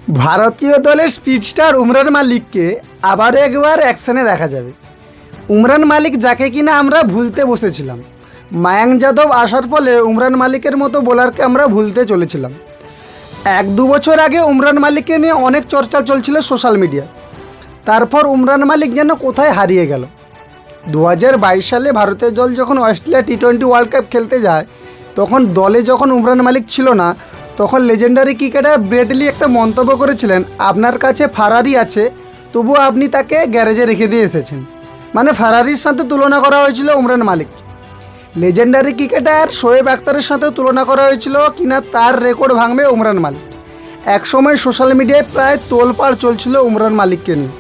ভারতীয় দলের স্পিডস্টার উমরান মালিককে আবার একবার অ্যাকশনে দেখা যাবে। উমরান মালিক যাকে কিনা আমরা ভুলতে বসেছিলাম, মায়াঙ্ক যাদব আসার ফলে উমরান মালিকের মতো বোলারকে আমরা ভুলতে চলেছিলাম। 1-2 বছর আগে উমরান মালিককে নিয়ে অনেক চর্চা চলছিল সোশ্যাল মিডিয়ায়। তারপর উমরান মালিক যেন কোথায় হারিয়ে গেল। 2022 সালে ভারতের দল যখন অস্ট্রেলিয়া টি20 ওয়ার্ল্ড কাপ খেলতে যায়, তখন দলে যখন উমরান মালিক ছিল না, তখন লেজেন্ডারি ক্রিকেটার ব্রেট লি একটা মন্তব্য করেছিলেন, আপনার কাছে ফারারি আছে, তবুও আপনি তাকে গ্যারেজে রেখে দিয়ে এসেছেন। মানে ফারারির সাথে তুলনা করা হয়েছিল উমরান মালিক। লেজেন্ডারি ক্রিকেটার শোয়েব আখতারের সাথে তুলনা করা হয়েছিল কিনা তার রেকর্ড ভাঙবে উমরান মালিক। একসময় সোশ্যাল মিডিয়ায় প্রায় তোলপাড় চলছিল উমরান মালিককে নিয়ে।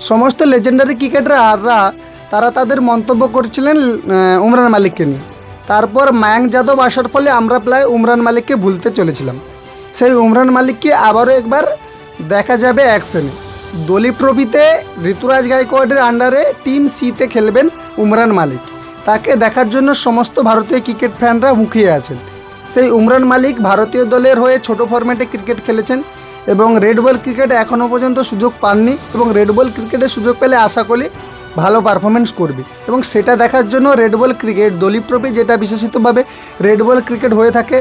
সমস্ত লেজেন্ডারি ক্রিকেটাররা তারা তাদের মন্তব্য করছিলেন উমরান মালিককে নিয়ে। তারপর মায়াঙ্ক যাদব আসার ফলে আমরা প্রায় উমরান মালিককে ভুলতে চলেছিলাম। সেই উমরান মালিককে আবারও একবার দেখা যাবে অ্যাকশনে। দলীপ ট্রফিতে ঋতুরাজ গায়কোয়াড়ের আন্ডারে টিম সিতে খেলবেন উমরান মালিক। তাকে দেখার জন্য সমস্ত ভারতীয় ক্রিকেট ফ্যানরা মুখিয়ে আছেন। সেই উমরান মালিক ভারতীয় দলের হয়ে ছোট ফরম্যাটে ক্রিকেট খেলেছেন এবং রেড বল ক্রিকেটে এখনও পর্যন্ত সুযোগ পাননি, এবং রেড বল ক্রিকেটে সুযোগ পেলে আশা করি ভালো পারফরমেন্স করবে। এবং সেটা দেখার জন্য red ball cricket, Duleep trophy যেটা বিশেষিতভাবে রেড বল ক্রিকেট হয়ে থাকে,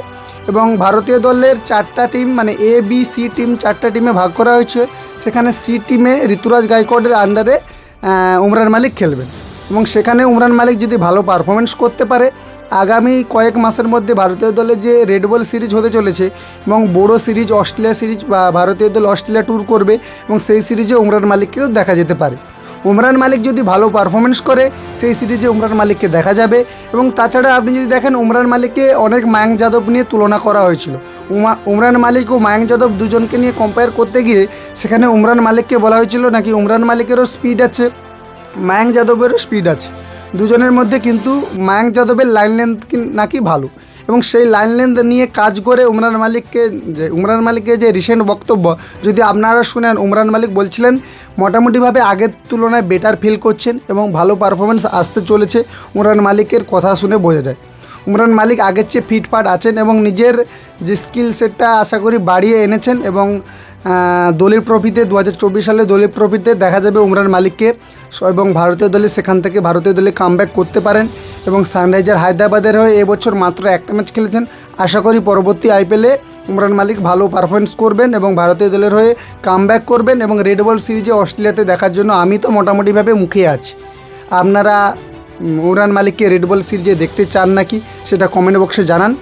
এবং ভারতীয় দলের 4টা টিম মানে এ বি সি টিম 4টা টিমে ভাগ করা হয়েছে। সেখানে সি টিমে ঋতুরাজ গায়কোয়াড়ের আন্ডারে উমরান মালিক খেলবেন, এবং সেখানে উমরান মালিক যদি ভালো পারফরমেন্স করতে পারে, আগামী কয়েক মাসের মধ্যে ভারতীয় দলে যে রেড বল সিরিজ হতে চলেছে এবং বড় সিরিজ অস্ট্রেলিয়া সিরিজ বা ভারতীয় দল অস্ট্রেলিয়া ট্যুর করবে, এবং সেই সিরিজে উমরান মালিককেও দেখা যেতে পারে। উমরান মালিক যদি ভালো পারফরমেন্স করে সেই সিরিজে উমরান মালিককে দেখা যাবে। এবং তাছাড়া আপনি যদি দেখেন, উমরান মালিককে অনেক মায়াঙ্ক যাদব নিয়ে তুলনা করা হয়েছিল। উমরান মালিক ও মায়াঙ্ক যাদব দুজনকে নিয়ে কম্পেয়ার করতে গিয়ে সেখানে উমরান মালিককে বলা হয়েছিল নাকি উমরান মালিকেরও স্পিড আছে, মায়াঙ্ক যাদবেরও স্পিড আছে দুজনের মধ্যে, কিন্তু মায়াঙ্ক যাদবের লাইন লেন্থ নাকি ভালো। এবং সেই লাইন লেন্থ নিয়ে কাজ করে উমরান মালিকের যে রিসেন্ট বক্তব্য যদি আপনারা শুনেন, উমরান মালিক বলছিলেন মোটামুটিভাবে আগের তুলনায় বেটার ফিল করছেন এবং ভালো পারফরমেন্স আসতে চলেছে। উমরান মালিকের কথা শুনে বোঝা যায় উমরান মালিক আগের চেয়ে ফিটফাট আছেন এবং নিজের যে স্কিল সেটটা আশা করি বাড়িয়ে এনেছেন। এবং দলীপ ট্রফিতে 2024 সালে দলীপ ট্রফিতে দেখা যাবে উমরান মালিককে, এবং ভারতীয় দলে সেখান থেকে ভারতীয় দলে কামব্যাক করতে পারেন। এবং সানরাইজার হায়দ্রাবাদের হয়ে এবছর মাত্র একটা ম্যাচ খেলেছেন। আশা করি পরবর্তী আইপিএলে উমরান মালিক ভালো পারফরমেন্স করবেন এবং ভারতীয় দলের হয়ে কামব্যাক করবেন, এবং রেড বল সিরিজে অস্ট্রেলিয়াতে দেখার জন্য আমি তো মোটামুটিভাবে মুখিয়ে আছি। আপনারা উমরান মালিককে রেড বল সিরিজে দেখতে চান নাকি সেটা কমেন্ট বক্সে জানান।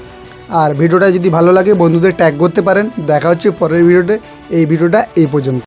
আর ভিডিওটা যদি ভালো লাগে বন্ধুদের ট্যাগ করতে পারেন। দেখা হচ্ছে পরের ভিডিওতে। এই ভিডিওটা এই পর্যন্ত।